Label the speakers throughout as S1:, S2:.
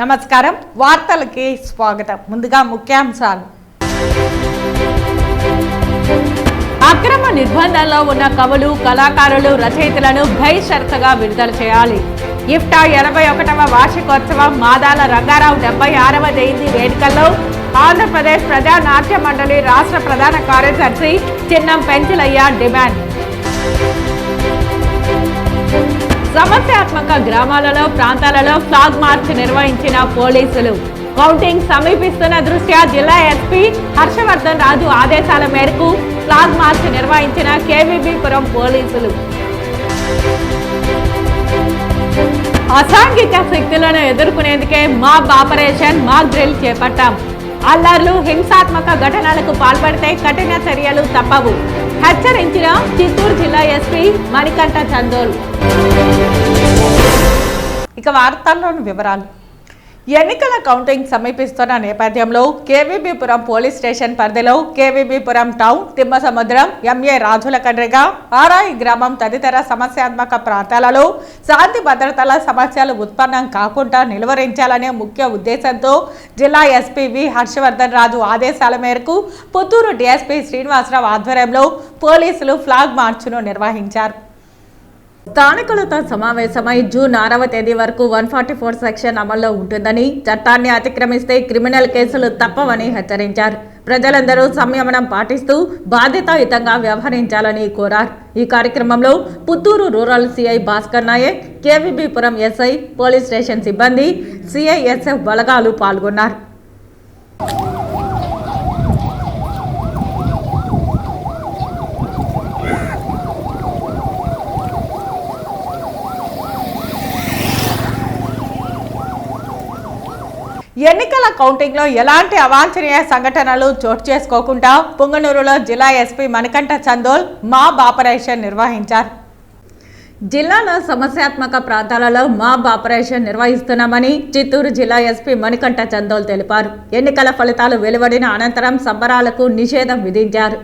S1: నమస్కారం వార్తలకి స్వాగతం. ముందుగా ముఖ్యాంశాలు. అక్రమ నిర్బంధంలో ఉన్న కవులు, కళాకారులు, రచయితలను బహిష్కృతంగా విడుదల చేయాలి. ఇఫ్టా 81వ వార్షికోత్సవం మాదాల రంగారావు 76వ జయంతి వేడుకల్లో ఆంధ్రప్రదేశ్ ప్రజా నాట్య మండలి రాష్ట్ర ప్రధాన కార్యదర్శి చిన్నం పెంచలయ్య డిమాండ్. సమస్యాత్మక గ్రామాలలో, ప్రాంతాలలో ఫ్లాగ్ మార్చ్ నిర్వహించిన పోలీసులు. కౌంటింగ్ సమీపిస్తున్న దృష్ట్యా జిల్లా ఎస్పీ హర్షవర్ధన్ రాజు ఆదేశాల మేరకు ఫ్లాగ్ మార్చ్ నిర్వహించిన కేవీబీపురం పోలీసులు. అసాంఘిక శక్తులను ఎదుర్కొనేందుకే మాబ్ ఆపరేషన్ మాక్ డ్రిల్ చేపట్టాం. అల్లర్లు, హింసాత్మక ఘటనలకు పాల్పడితే కఠిన చర్యలు తప్పవు హెచ్చరించిన చిత్తూరు జిల్లా ఎస్పీ మణికంఠ చందోల్. ఇక వార్తల్లోని వివరాలు. ఎన్నికల కౌంటింగ్ సమీపిస్తున్న నేపథ్యంలో కేవీబీపురం పోలీస్ స్టేషన్ పరిధిలో కేవీబీపురం టౌన్, తిమ్మసముద్రం, ఎంఏ రాజుల కండ్రిగా, ఆరాయి గ్రామం తదితర సమస్యాత్మక ప్రాంతాలలో శాంతి భద్రతల సమస్యలు ఉత్పన్నం కాకుండా నిలువరించాలనే ముఖ్య ఉద్దేశంతో జిల్లా ఎస్పీ వి హర్షవర్ధన్ రాజు ఆదేశాల మేరకు పుత్తూరు డీఎస్పీ శ్రీనివాసరావు ఆధ్వర్యంలో పోలీసులు ఫ్లాగ్ మార్చ్ను నిర్వహించారు. స్థానికులతో సమావేశమై జూన్ 6వ తేదీ వరకు 144 సెక్షన్ అమల్లో ఉంటుందని, చట్టాన్ని అతిక్రమిస్తే క్రిమినల్ కేసులు తప్పవని హెచ్చరించారు. ప్రజలందరూ సంయమనం పాటిస్తూ బాధ్యతాయుతంగా వ్యవహరించాలని కోరారు. ఈ కార్యక్రమంలో Puttur rural CI Bhaskar Naik, KVBpuram SI, police station సిబ్బంది, సిఐఎస్ఎఫ్ బలగాలు పాల్గొన్నారు. ఎన్నికల కౌంటింగ్లో ఎలాంటి అవాంఛనీయ సంఘటనలు చోటు చేసుకోకుండా పుంగనూరులో జిల్లా SP Manikanta Chandol mob operation నిర్వహించారు. జిల్లాలో సమస్యాత్మక ప్రాంతాలలో మాబ్ ఆపరేషన్ నిర్వహిస్తున్నామని చిత్తూరు జిల్లా ఎస్పీ మణికంఠ చందోల్ తెలిపారు. ఎన్నికల ఫలితాలు వెలువడిన అనంతరం సంబరాలకు నిషేధం విధించారు.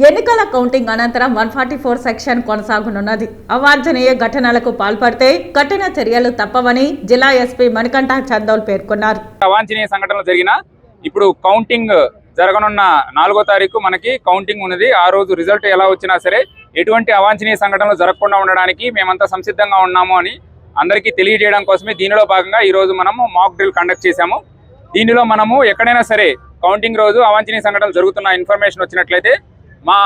S1: ఎన్నికల కౌంటింగ్ అనంతరం 144 సెక్షన్ కొనసాగనున్నది. అవాంఛనీయ ఘటనలకు పాల్పడితే కఠిన చర్యలు తప్పవని జిల్లా ఎస్పీ మణికంఠ చందోల్ పేర్కొన్నారు.
S2: అవాంఛనీయ సంఘటనలు జరిగిన ఇప్పుడు కౌంటింగ్ జరగనున్న 4వ తారీఖు మనకి కౌంటింగ్ ఉన్నది. ఆ రోజు రిజల్ట్ ఎలా వచ్చినా సరే ఎటువంటి అవాంఛనీయ సంఘటనలు జరగకుండా ఉండడానికి మేమంతా సంసిద్ధంగా ఉన్నాము అని అందరికీ తెలియజేయడం కోసమే దీనిలో భాగంగా ఈ రోజు మనము మాక్ డ్రిల్ కండక్ట్ చేశాము. దీనిలో మనము ఎక్కడైనా సరే కౌంటింగ్ రోజు అవాంఛనీయ సంఘటనలు జరుగుతున్న ఇన్ఫర్మేషన్ వచ్చినట్లయితే మా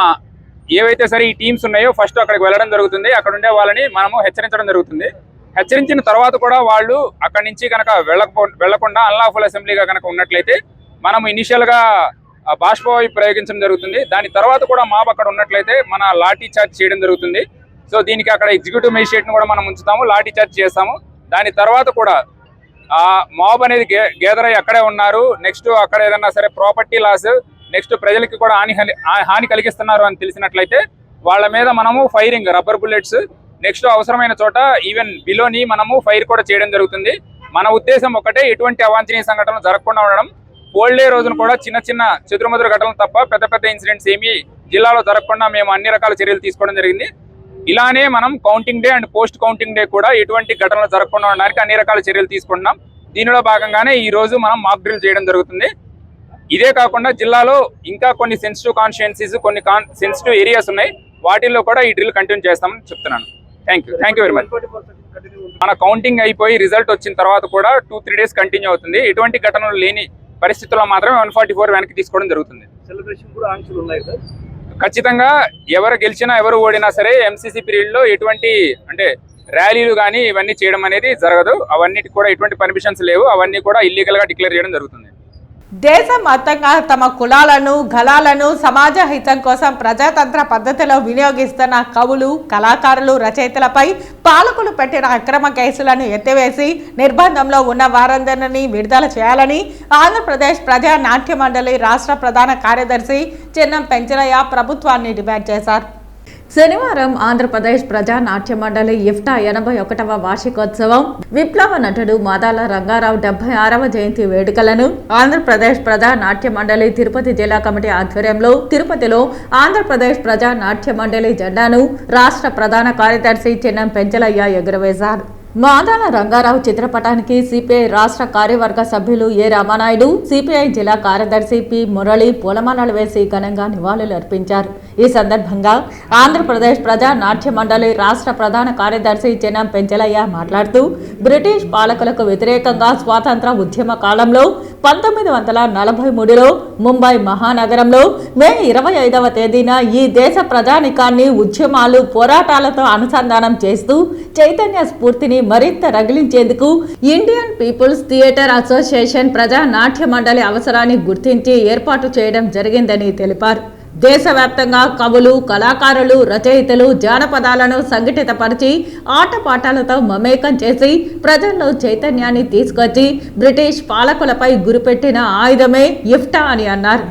S2: ఏవైతే సరే ఈ టీమ్స్ ఉన్నాయో ఫస్ట్ అక్కడికి వెళ్ళడం జరుగుతుంది. అక్కడ ఉండే వాళ్ళని మనము హెచ్చరించడం జరుగుతుంది. హెచ్చరించిన తర్వాత కూడా వాళ్ళు అక్కడి నుంచి కనుక వెళ్లకుండా అన్లాఫుల్ అసెంబ్లీగా కనుక ఉన్నట్లయితే మనం ఇనిషియల్గా బాష్పవాయు ప్రయోగించడం జరుగుతుంది. దాని తర్వాత కూడా మాబ్ అక్కడ ఉన్నట్లయితే మన లాఠీ చార్జ్ చేయడం జరుగుతుంది. సో దీనికి అక్కడ ఎగ్జిక్యూటివ్ మేజిస్ట్రేట్ని కూడా మనం ఉంచుతాము, లాఠీ చార్జ్ చేస్తాము. దాని తర్వాత కూడా ఆ మాబ్ అనేది గేదర్ అయ్యి అక్కడే ఉన్నారు, నెక్స్ట్ అక్కడ ఏదన్నా సరే ప్రాపర్టీ లాస్, నెక్స్ట్ ప్రజలకి కూడా హాని కలిగిస్తున్నారు అని తెలిసినట్లయితే వాళ్ళ మీద మనము ఫైరింగ్, రబ్బర్ బుల్లెట్స్, నెక్స్ట్ అవసరమైన చోట ఈవెన్ బిలోని మనము ఫైర్ కూడా చేయడం జరుగుతుంది. మన ఉద్దేశం ఒకటే, ఎటువంటి అవాంఛనీయ సంఘటనలు జరగకుండా ఉండడం. పోల్ డే రోజున కూడా చిన్న చిన్న చెదురుమదురు ఘటనలు తప్ప పెద్ద పెద్ద ఇన్సిడెంట్స్ ఏమీ జిల్లాలో జరగకుండా మేము అన్ని రకాల చర్యలు తీసుకోవడం జరిగింది. ఇలానే మనం counting day and post counting day కూడా ఎటువంటి ఘటనలు జరగకుండా ఉండడానికి అన్ని రకాల చర్యలు తీసుకుంటున్నాం. దీనిలో భాగంగానే ఈ రోజు మనం మాక్ డ్రిల్ చేయడం జరుగుతుంది. ఇదే కాకుండా జిల్లాలో ఇంకా కొన్ని సెన్సిటివ్ కాన్స్టిట్యుయెన్సీస్, కొన్ని సెన్సిటివ్ ఏరియాస్ ఉన్నాయి. వాటిల్లో కూడా ఈ డ్రిల్ కంటిన్యూ చేస్తామని చెప్తున్నాను. Thank you very much. మన కౌంటింగ్ అయిపోయి రిజల్ట్ వచ్చిన తర్వాత కూడా 2-3 డేస్ కంటిన్యూ అవుతుంది. ఎటువంటి ఘటనలు లేని పరిస్థితుల్లో మాత్రమే 144 వెనక్కి తీసుకోవడం జరుగుతుంది. ఖచ్చితంగా ఎవరు గెలిచినా ఎవరు ఓడినా సరే ఎంసీసీ పీరియడ్లో ఎటువంటి అంటే ర్యాలీలు కానీ ఇవన్నీ చేయడం అనేది జరగదు. అవన్నిటికి కూడా ఎటువంటి పర్మిషన్స్ లేవు. అవన్నీ కూడా ఇల్లీగల్గా డిక్లేర్ చేయడం జరుగుతుంది.
S1: దేశవ్యాప్తంగా తమ కులాలను, గళాలను సమాజ హితం కోసం ప్రజాతంత్ర పద్ధతిలో వినియోగిస్తున్న కవులు, కళాకారులు, రచయితలపై పాలకులు పెట్టిన అక్రమ కేసులను ఎత్తివేసి నిర్బంధంలో ఉన్న వారందరినీ విడుదల చేయాలని ఆంధ్రప్రదేశ్ ప్రజా నాట్య మండలి రాష్ట్ర ప్రధాన కార్యదర్శి చిన్నం పెంచలయ్య ప్రభుత్వాన్ని డిమాండ్ చేశారు. శనివారం ఆంధ్రప్రదేశ్ ప్రజా నాట్య మండలి ఇఫ్టా 81వ వార్షికోత్సవం, విప్లవ నటుడు మాదాల రంగారావు 76వ జయంతి వేడుకలను ఆంధ్రప్రదేశ్ ప్రజా నాట్య మండలి తిరుపతి జిల్లా కమిటీ ఆధ్వర్యంలో తిరుపతిలో ఆంధ్రప్రదేశ్ ప్రజా నాట్య మండలి జెండాను రాష్ట్ర ప్రధాన కార్యదర్శి చిన్నం పెంచలయ్య ఎగురవేశారు. మాదాల రంగారావు చిత్రపటానికి సిపిఐ రాష్ట్ర కార్యవర్గ సభ్యులు ఏ రామానాయుడు, సిపిఐ జిల్లా కార్యదర్శి పి మురళి పూలమాలలు వేసి ఘనంగా నివాళులు అర్పించారు. ఈ సందర్భంగా ఆంధ్రప్రదేశ్ ప్రజా నాట్య మండలి రాష్ట్ర ప్రధాన కార్యదర్శి జనం పెంచలయ్య మాట్లాడుతూ, బ్రిటిష్ పాలకులకు వ్యతిరేకంగా స్వాతంత్ర ఉద్యమ కాలంలో 1943లో ముంబై మహానగరంలో మే 25వ తేదీన ఈ దేశ ప్రజానికాన్ని ఉద్యమాలు, పోరాటాలతో అనుసంధానం చేస్తూ చైతన్య స్ఫూర్తిని మరింత రగిలించేందుకు ఇండియన్ పీపుల్స్ థియేటర్ అసోసియేషన్ ప్రజా నాట్య మండలి అవసరాన్ని గుర్తించి ఏర్పాటు చేయడం జరిగిందని తెలిపారు. దేశవ్యాప్తంగా కవులు, కళాకారులు, రచయితలు జానపదాలను సంఘటితపరిచి ఆటపాటాలతో మమేకం చేసి ప్రజల్లో చైతన్యాన్ని తీసుకొచ్చి బ్రిటిష్ పాలకులపై గురిపెట్టిన ఆయుధమే ఇఫ్టా అని అన్నారు.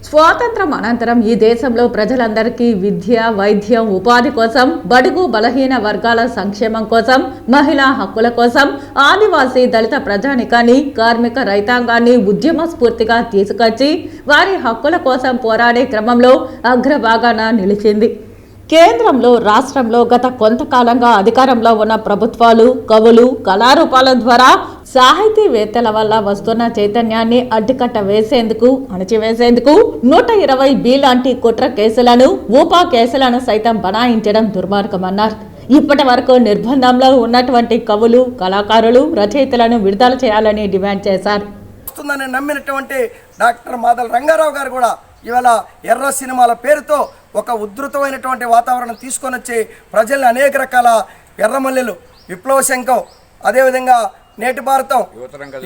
S1: స్వాతంత్రం అనంతరం ఈ దేశంలో ప్రజలందరికీ విద్య, వైద్యం, ఉపాధి కోసం, బడుగు బలహీన వర్గాల సంక్షేమం కోసం, మహిళా హక్కుల కోసం, ఆదివాసీ దళిత ప్రజానికాన్ని, కార్మిక రైతాంగాన్ని ఉద్యమ స్ఫూర్తిగా తీసుకొచ్చి వారి హక్కుల కోసం పోరాడే క్రమంలో అగ్రభాగాన నిలిచింది. కేంద్రంలో, రాష్ట్రంలో గత కొంతకాలంగా అధికారంలో ఉన్న ప్రభుత్వాలు కవులు, కళారూపాల ద్వారా సాహితీవేత్తల వల్ల వస్తున్న చైతన్యాన్ని అడ్డుకట్ట వేసేందుకు, అణచివేసేందుకు 120B లాంటి కుట్ర కేసులను, ఊపా కేసులను సైతం బనాయించడం దుర్మార్గమన్నారు. ఇప్పటి వరకు నిర్బంధంలో ఉన్నటువంటి కవులు, కళాకారులు, రచయితలను విడుదల చేయాలని డిమాండ్ చేశారు.
S3: నమ్మినటువంటి డాక్టర్ మాదల రంగారావు గారు కూడా ఇవాళ ఎర్ర సినిమాల పేరుతో ఒక ఉధృతమైనటువంటి వాతావరణం తీసుకొని వచ్చి ప్రజల్ని అనేక రకాల ఎర్రమల్లెలు, విప్లవ శంఖం, అదేవిధంగా నేటి భారతం,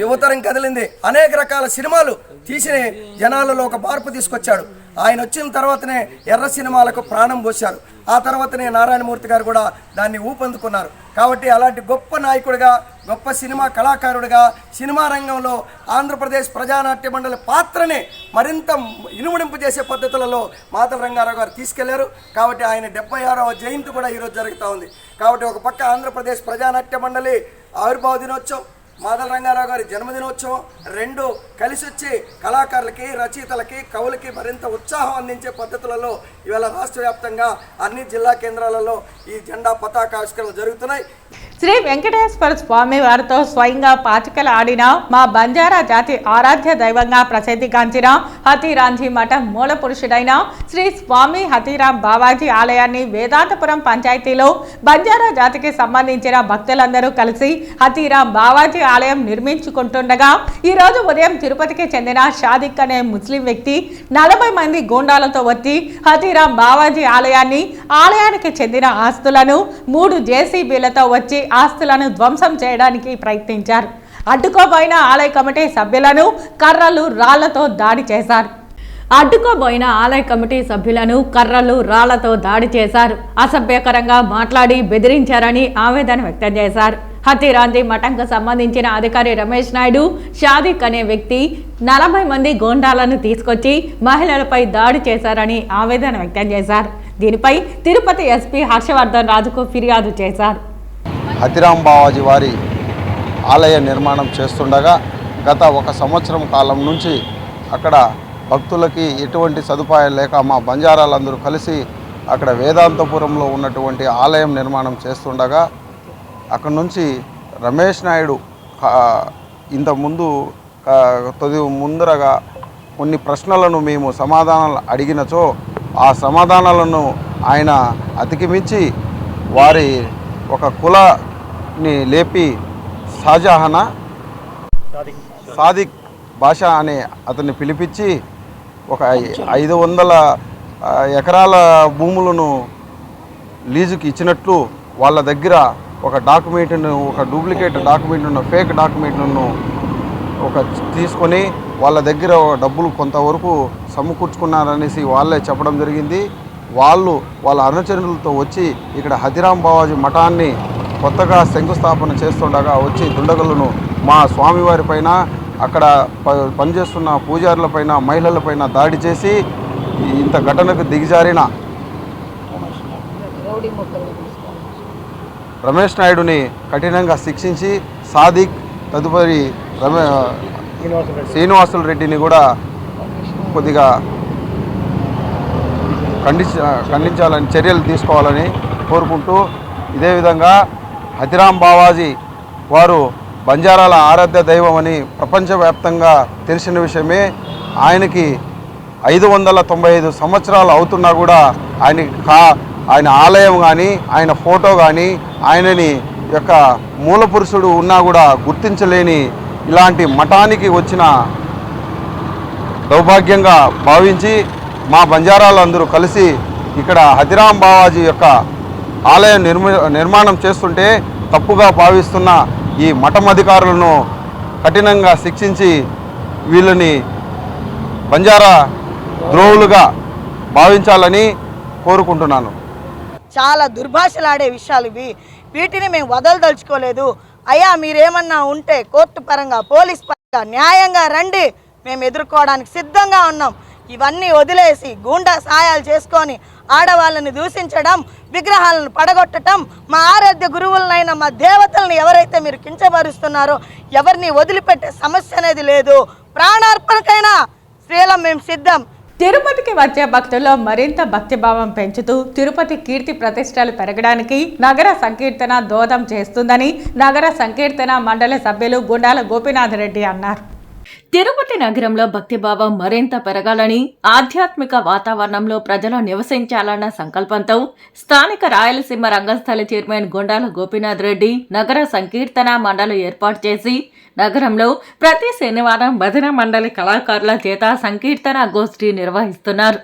S3: యువతరం కదిలింది, అనేక రకాల సినిమాలు తీసి జనాలలో ఒక మార్పు తీసుకొచ్చాడు. ఆయన వచ్చిన తర్వాతనే ఎర్ర సినిమాలకు ప్రాణం పోశారు. ఆ తర్వాతనే నారాయణమూర్తి గారు కూడా దాన్ని ఊపందుకున్నారు. కాబట్టి అలాంటి గొప్ప నాయకుడిగా, గొప్ప సినిమా కళాకారుడిగా, సినిమా రంగంలో ఆంధ్రప్రదేశ్ ప్రజానాట్య మండలి పాత్రని మరింత ఇనుమడింపు చేసే పద్ధతులలో మాదల రంగారావు గారు తీసుకెళ్లారు. కాబట్టి ఆయన 76వ జయంతి కూడా ఈరోజు జరుగుతూ ఉంది. కాబట్టి ఒక పక్క ఆంధ్రప్రదేశ్ ప్రజానాట్య మండలి ఆవిర్భావ దినోత్సవం, మాదల రంగారావు గారి జన్మదినోత్సవం రెండు కలిసి వచ్చి కళాకారులకి, రచయితలకి, కవులకి మరింత ఉత్సాహం అందించే పద్ధతులలో ఇవాళ రాష్ట్ర వ్యాప్తంగా అన్ని జిల్లా కేంద్రాలలో ఈ జెండా పతాకావిష్కరణలు జరుగుతున్నాయి.
S1: శ్రీ వెంకటేశ్వర స్వామి వారితో స్వయంగా పాచికలు ఆడిన మా బంజారా జాతి ఆరాధ్య దైవంగా ప్రసిద్ధిగాంచిన హతీరాంజీ మఠం మూల పురుషుడైన శ్రీ స్వామి హతీరాం బావాజీ ఆలయాన్ని వేదాంతపురం పంచాయతీలో బంజారా జాతికి సంబంధించిన భక్తులందరూ కలిసి హతీరాం బావాజీ ఆలయం నిర్మించుకుంటుండగా ఈరోజు ఉదయం తిరుపతికి చెందిన షాదిక్ అనే ముస్లిం వ్యక్తి 40 మంది గూండాలతో వచ్చి హతీరాం బావాజీ ఆలయానికి చెందిన ఆస్తులను 3 జేసీబీలతో వచ్చి ఆస్తులను ధ్వంసం చేయడానికి ప్రయత్నించారు. అడ్డుకోబోయిన ఆలయ కమిటీ సభ్యులను కర్రలు, రాళ్లతో దాడి చేశారు. అసభ్యకరంగా మాట్లాడి బెదిరించారని ఆవేదన వ్యక్తం చేశారు. హతీరాంజీ మఠంకు సంబంధించిన అధికారి రమేష్ నాయుడు, షాదిక్ అనే వ్యక్తి 40 మంది గోండాలను తీసుకొచ్చి మహిళలపై దాడి చేశారని ఆవేదన వ్యక్తం చేశారు. దీనిపై తిరుపతి ఎస్పీ హర్షవర్ధన్ రాజుకు ఫిర్యాదు చేశారు.
S4: హతీరాం బావాజీ వారి ఆలయ నిర్మాణం చేస్తుండగా గత 1 సంవత్సరం కాలం నుంచి అక్కడ భక్తులకి ఎటువంటి సదుపాయాలు లేక మా బంజారాలందరూ కలిసి అక్కడ వేదాంతపురంలో ఉన్నటువంటి ఆలయం నిర్మాణం చేస్తుండగా అక్కడ నుంచి రమేష్ నాయుడు ఇంతకుముందు ముందరగా కొన్ని ప్రశ్నలను మేము సమాధానాలు అడిగినచో ఆ సమాధానాలను ఆయన అతికిమించి వారి ఒక కులాన్ని లేపి సాదిక్ భాష అనే అతన్ని పిలిపించి ఒక 500 ఎకరాల భూములను లీజుకి ఇచ్చినట్లు వాళ్ళ దగ్గర ఒక డాక్యుమెంట్ను, ఒక డూప్లికేట్ డాక్యుమెంట్ను, ఫేక్ డాక్యుమెంట్ను తీసుకొని వాళ్ళ దగ్గర డబ్బులు కొంతవరకు సమకూర్చుకున్నారనేసి వాళ్ళే చెప్పడం జరిగింది. వాళ్ళ అనుచరులతో వచ్చి ఇక్కడ హతీరాం బావాజీ మఠాన్ని కొత్తగా శంకుస్థాపన చేస్తుండగా వచ్చి దుండగులను మా స్వామివారి పైన, అక్కడ పనిచేస్తున్న పూజారులపైన, మహిళలపైన దాడి చేసి ఇంత ఘటనకు దిగజారిన రమేష్ నాయుడుని కఠినంగా శిక్షించి సాదిక్ తదుపరి శ్రీనివాసులు రెడ్డిని కూడా కొద్దిగా ఖండించాలని చర్యలు తీసుకోవాలని కోరుకుంటూ, ఇదే విధంగా హతిరాం బావాజీ వారు బంజారాల ఆరాధ్య దైవం అని ప్రపంచవ్యాప్తంగా తెలిసిన విషయమే. ఆయనకి 595 సంవత్సరాలు అవుతున్నా కూడా ఆయన ఆలయం కానీ ఆయన ఫోటో కానీ ఆయనని యొక్క మూల పురుషుడు ఉన్నా కూడా గుర్తించలేని ఇలాంటి మఠానికి వచ్చిన దౌర్భాగ్యంగా భావించి మా బంజారాలందరూ కలిసి ఇక్కడ హతిరాం బావాజీ యొక్క ఆలయం నిర్మాణం చేస్తుంటే తప్పుగా భావిస్తున్న ఈ మఠం అధికారులను కఠినంగా శిక్షించి వీళ్ళని బంజారా ద్రోహులుగా భావించాలని కోరుకుంటున్నాను.
S5: చాలా దుర్భాషలాడే విషయాలు ఇవి. వీటిని మేము వదలదలుచుకోలేదు. అయ్యా మీరేమన్నా ఉంటే కోర్టు పరంగా పోలీస్ పరంగా న్యాయంగా రండి, మేము ఎదుర్కోవడానికి సిద్ధంగా ఉన్నాం. ఇవన్నీ వదిలేసి గూండా సాయాలు చేసుకొని ఆడవాళ్ళని దూషించడం, విగ్రహాలను పడగొట్టడం, మా ఆరాధ్య గురువులనైనా మా దేవతలను ఎవరైతే మీరు కించపరుస్తున్నారో ఎవరిని వదిలిపెట్టే సమస్య అనేది లేదు. ప్రాణార్పణకైనా స్త్రీలం మేము సిద్ధం.
S1: తిరుపతికి వచ్చే భక్తుల్లో మరింత భక్తిభావం పెంచుతూ తిరుపతి కీర్తి ప్రతిష్టలు పెరగడానికి నగర సంకీర్తన దోహదం చేస్తుందని నగర సంకీర్తన మండలి సభ్యులు గుండాల గోపీనాథ్ రెడ్డి అన్నారు. తిరుపతి నగరంలో భక్తిభావం మరింత పెరగాలని, ఆధ్యాత్మిక వాతావరణంలో ప్రజలు నివసించాలన్న సంకల్పంతో స్థానిక రాయలసీమ రంగస్థలి చైర్మన్ గుండాల గోపీనాథ్ రెడ్డి నగర సంకీర్తన మండలి ఏర్పాటు చేసి నగరంలో ప్రతి శనివారం భజన మండలి కళాకారుల చేత సంకీర్తన గోష్ఠి నిర్వహిస్తున్నారు.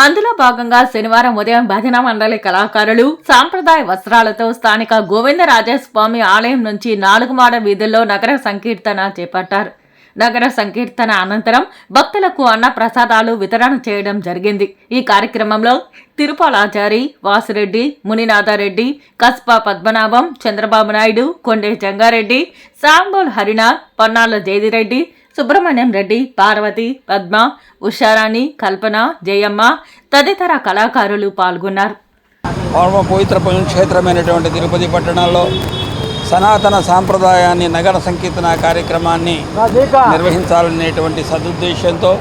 S1: అందులో భాగంగా శనివారం ఉదయం భజన మండలి కళాకారులు సాంప్రదాయ వస్త్రాలతో స్థానిక గోవిందరాజస్వామి ఆలయం నుంచి 4 మాడ వీధుల్లో నగర సంకీర్తన చేపట్టారు. నగర సంకీర్తన అనంతరం భక్తులకు అన్న ప్రసాదాలు వితరణ చేయడం జరిగింది. ఈ కార్యక్రమంలో తిరుపాలాచారి, వాసిరెడ్డి, మునినాథారెడ్డి, కస్పా పద్మనాభం, చంద్రబాబు నాయుడు, కొండే జంగారెడ్డి, సాంబోల్ హరినాథ్, పన్నాల జయదిరెడ్డి, సుబ్రహ్మణ్యం రెడ్డి, పార్వతి, పద్మ, ఉషారాణి, కల్పన, జయమ్మ తదితర కళాకారులు పాల్గొన్నారు.
S6: పవిత్ర పుణ్యక్షేత్రమైనటువంటి తిరుపతి పట్టణంలో సనాతన సాంప్రదాయాన్ని నగర సంకీర్తన కార్యక్రమాన్ని నిర్వహించాలనేటువంటి సదుద్దేశంతో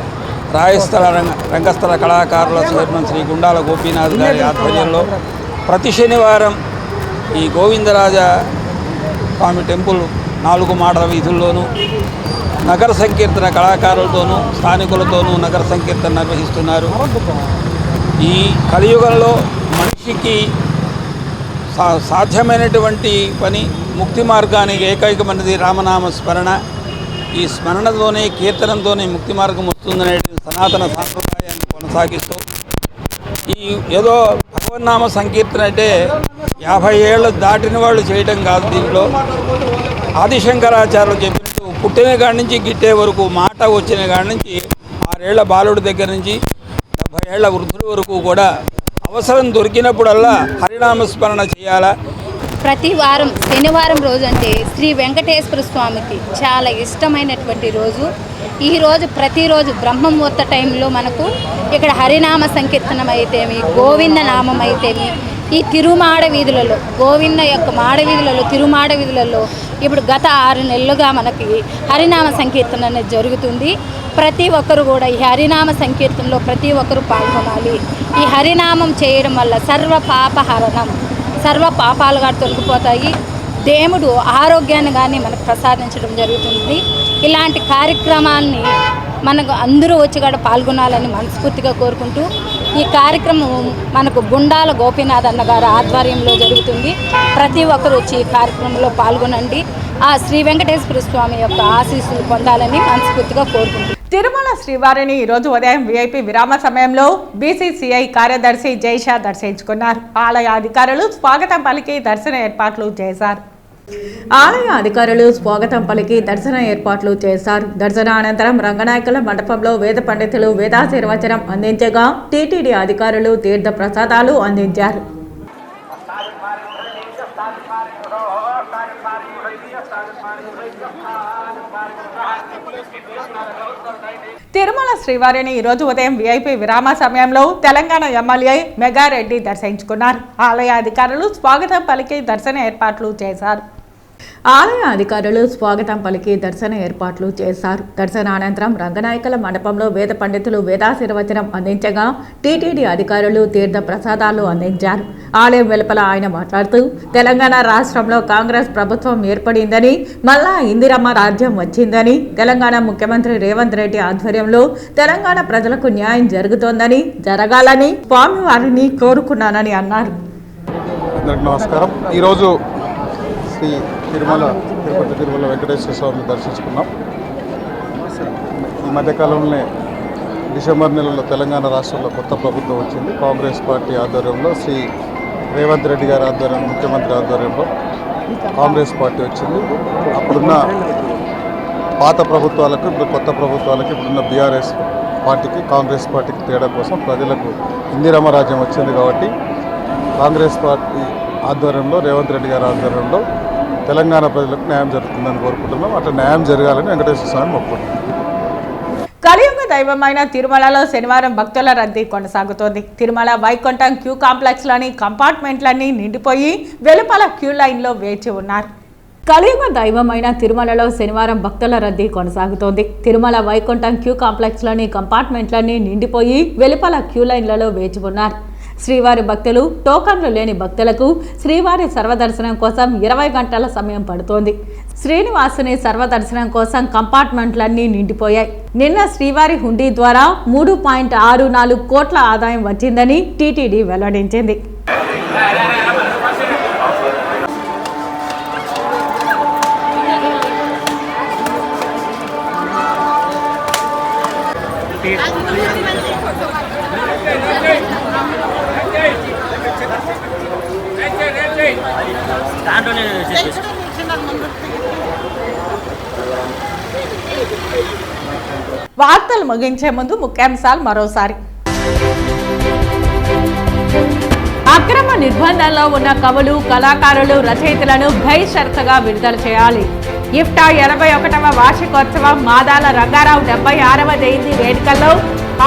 S6: రాయస్థల రంగస్థల కళాకారుల చైర్మన్ శ్రీ గుండాల గోపీనాథ్ గారి ఆధ్వర్యంలో ప్రతి శనివారం ఈ గోవిందరాజ స్వామి టెంపుల్ 4 మాడల వీధుల్లోనూ నగర సంకీర్తన కళాకారులతోనూ స్థానికులతోనూ నగర సంకీర్తన నిర్వహిస్తున్నారు. ఈ కలియుగంలో మనిషికి సాధ్యమైనటువంటి పని ముక్తి మార్గానికి ఏకైకమైనది రామనామ స్మరణ. ఈ స్మరణతోనే కీర్తనంతోనే ముక్తి మార్గం వస్తుందనే సనాతన సాంప్రదాయాన్ని కొనసాగిస్తూ ఈ ఏదో భగవన్నామ సంకీర్తన అంటే 50 ఏళ్ళు దాటిన వాళ్ళు చేయటం కాదు. దీంట్లో ఆదిశంకరాచార్యులు చెప్పినట్టు పుట్టిన కాడి నుంచి గిట్టే వరకు మాట వచ్చిన కాడి నుంచి 6 ఏళ్ల బాలుడి దగ్గర నుంచి 70 ఏళ్ల వృద్ధుల వరకు కూడా అవసరం దొరికినప్పుడల్లా హరినామస్మరణ చేయాలా.
S7: ప్రతి వారం శనివారం రోజు అంటే శ్రీ వెంకటేశ్వర స్వామికి చాలా ఇష్టమైనటువంటి రోజు. ఈ రోజు ప్రతిరోజు బ్రహ్మముహూర్త టైంలో మనకు ఇక్కడ హరినామ సంకీర్తనం అయితేమి, గోవింద నామం అయితేమి, ఈ తిరుమాడ వీధులలో గోవింద యొక్క మాడ వీధులలో తిరుమాడ వీధులలో ఇప్పుడు గత 6 నెలలుగా మనకి హరినామ సంకీర్తన అనేది జరుగుతుంది. ప్రతి ఒక్కరు కూడా ఈ హరినామ సంకీర్తనలో ప్రతి ఒక్కరు పాల్గొనాలి. ఈ హరినామం చేయడం వల్ల సర్వ పాపాలుగా తొలగిపోతాయి. దేవుడు ఆరోగ్యాన్ని కానీ మనకు ప్రసాదించడం జరుగుతుంది. ఇలాంటి కార్యక్రమాన్ని మనకు అందరూ వచ్చి కూడా పాల్గొనాలని మనస్ఫూర్తిగా కోరుకుంటూ ఈ కార్యక్రమం మనకు గుండాల గోపీనాథ్ అన్న గారి ఆధ్వర్యంలో జరుగుతుంది. ప్రతి ఒక్కరు వచ్చి ఈ కార్యక్రమంలో పాల్గొనండి. ఆ శ్రీ వెంకటేశ్వర స్వామి యొక్క ఆశీస్సులు పొందాలని మనస్ఫూర్తిగా కోరుకుంటున్నాను.
S1: తిరుమల శ్రీవారిని ఈరోజు ఉదయం విఐపి విరామ సమయంలో బీసీసీఐ కార్యదర్శి జైషా దర్శించుకున్నారు. ఆలయ అధికారులు స్వాగతం పలికి దర్శన ఏర్పాట్లు చేశారు. దర్శన అనంతరం రంగనాయకుల మండపంలో వేద పండితులు వేదాశీర్వచనం అందించగా టీటీడీ అధికారులు తీర్థ ప్రసాదాలు అందించారు. తిరుమల శ్రీవారిని ఈరోజు ఉదయం విఐపి విరామ సమయంలో తెలంగాణ ఎమ్మెల్యే మెగారెడ్డి దర్శించుకున్నారు. ఆలయ అధికారులు స్వాగతం పలికి దర్శన ఏర్పాట్లు చేశారు. ఆలయ అధికారులు స్వాగతం పలికి దర్శన ఏర్పాట్లు చేశారు. దర్శన అనంతరం రంగనాయకుల మండపంలో వేద పండితులు వేదాశీర్వచనం అందించగా టీటీడీ అధికారులు తీర్థ ప్రసాదాలు అందించారు. ఆలయం వెలుపల ఆయన మాట్లాడుతూ తెలంగాణ రాష్ట్రంలో కాంగ్రెస్ ప్రభుత్వం ఏర్పడిందని, మళ్ళా ఇందిరమ్మ రాజ్యం వచ్చిందని, తెలంగాణ ముఖ్యమంత్రి రేవంత్ రెడ్డి ఆధ్వర్యంలో తెలంగాణ ప్రజలకు న్యాయం జరుగుతోందని, జరగాలని స్వామివారిని కోరుకున్నానని అన్నారు.
S4: అందరికీ నమస్కారం. ఈరోజు శ్రీ తిరుపతి తిరుమల వెంకటేశ్వర స్వామిని దర్శించుకున్నాం. ఈ మధ్యకాలంలోనే డిసెంబర్ నెలలో తెలంగాణ రాష్ట్రంలో కొత్త ప్రభుత్వం వచ్చింది. కాంగ్రెస్ పార్టీ ఆధ్వర్యంలో శ్రీ రేవంత్ రెడ్డి గారి ఆధ్వర్యంలో, ముఖ్యమంత్రి ఆధ్వర్యంలో కాంగ్రెస్ పార్టీ వచ్చింది. అప్పుడున్న పాత ప్రభుత్వాలకు, ఇప్పుడు కొత్త ప్రభుత్వాలకు, ఇప్పుడున్న బీఆర్ఎస్ పార్టీకి, కాంగ్రెస్ పార్టీకి తేడా కోసం ప్రజలకు ఇందిరమ్మ రాజ్యం వచ్చింది కాబట్టి కాంగ్రెస్ పార్టీ ఆధ్వర్యంలో, రేవంత్ రెడ్డి గారి ఆధ్వర్యంలో తెలంగాణ ప్రజలకు న్యాయం జరుగుతుందని కోరుకుంటున్నాం. అట్లా న్యాయం జరగాలని వెంకటేశ్వర స్వామిని మొక్కుకుంటున్నాం.
S1: కలియుగ దైవమైన తిరుమలలో శనివారం భక్తుల రద్దీ కొనసాగుతోంది. తిరుమల వైకుంఠం క్యూ కాంప్లెక్స్లోని కంపార్ట్మెంట్లన్నీ నిండిపోయి వెలుపల క్యూ లైన్లో వేచి ఉన్నారు. కలియుగ దైవమైన తిరుమలలో శనివారం భక్తుల రద్దీ కొనసాగుతోంది. తిరుమల వైకుంఠం క్యూ కాంప్లెక్స్లోని కంపార్ట్మెంట్లన్నీ నిండిపోయి వెలుపల క్యూ లైన్లలో వేచి ఉన్నారు. శ్రీవారి భక్తులు, టోకన్లు లేని భక్తులకు శ్రీవారి సర్వదర్శనం కోసం 20 గంటల సమయం పడుతోంది. శ్రీనివాసుని సర్వదర్శనం కోసం కంపార్ట్మెంట్లన్నీ నిండిపోయాయి. నిన్న శ్రీవారి హుండీ ద్వారా 3.64 కోట్ల ఆదాయం వచ్చిందని టీటీడీ వెల్లడించింది. వార్తలు ముగించే ముందు ముఖ్యాంశాలు మరోసారి. అక్రమ నిర్బంధంలో ఉన్న కవులు, కళాకారులు, రచయితలను బహిష్కృతంగా విడుదల చేయాలి. ఇఫ్టా 81వ వార్షికోత్సవం మాదాల రంగారావు 76వ జయంతి వేడుకల్లో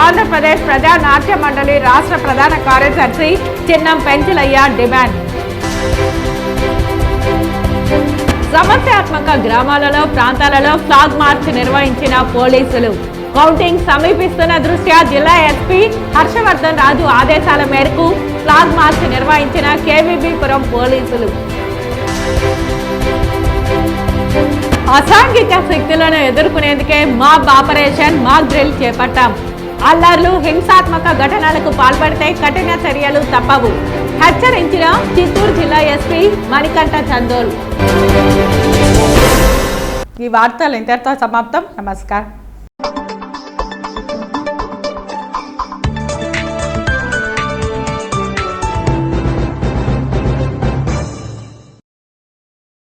S1: ఆంధ్రప్రదేశ్ ప్రజా నాట్య మండలి రాష్ట్ర ప్రధాన కార్యదర్శి చిన్నం పెంచలయ్య డిమాండ్. సమస్యాత్మక గ్రామాలలో, ప్రాంతాలలో ఫ్లాగ్ మార్చ్ నిర్వహించిన పోలీసులు. కౌంటింగ్ సమీపిస్తున్న దృష్ట్యా జిల్లా ఎస్పీ హర్షవర్ధన్ రాజు ఆదేశాల మేరకు ఫ్లాగ్ మార్చ్ నిర్వహించిన కేవీబీపురం పోలీసులు. అసాంఘిక శక్తులను ఎదుర్కొనేందుకే మాబ్ ఆపరేషన్ మాక్ డ్రిల్ చేపట్టాం. అల్లర్లు, హింసాత్మక ఘటనలకు పాల్పడితే కఠిన చర్యలు తప్పవు హెచ్చరించిన చిత్తూరు జిల్లా ఎస్పీ మణికంఠ చందోల్. ఈ వార్తలు ఇంతటితో సమాప్తం. నమస్కారం.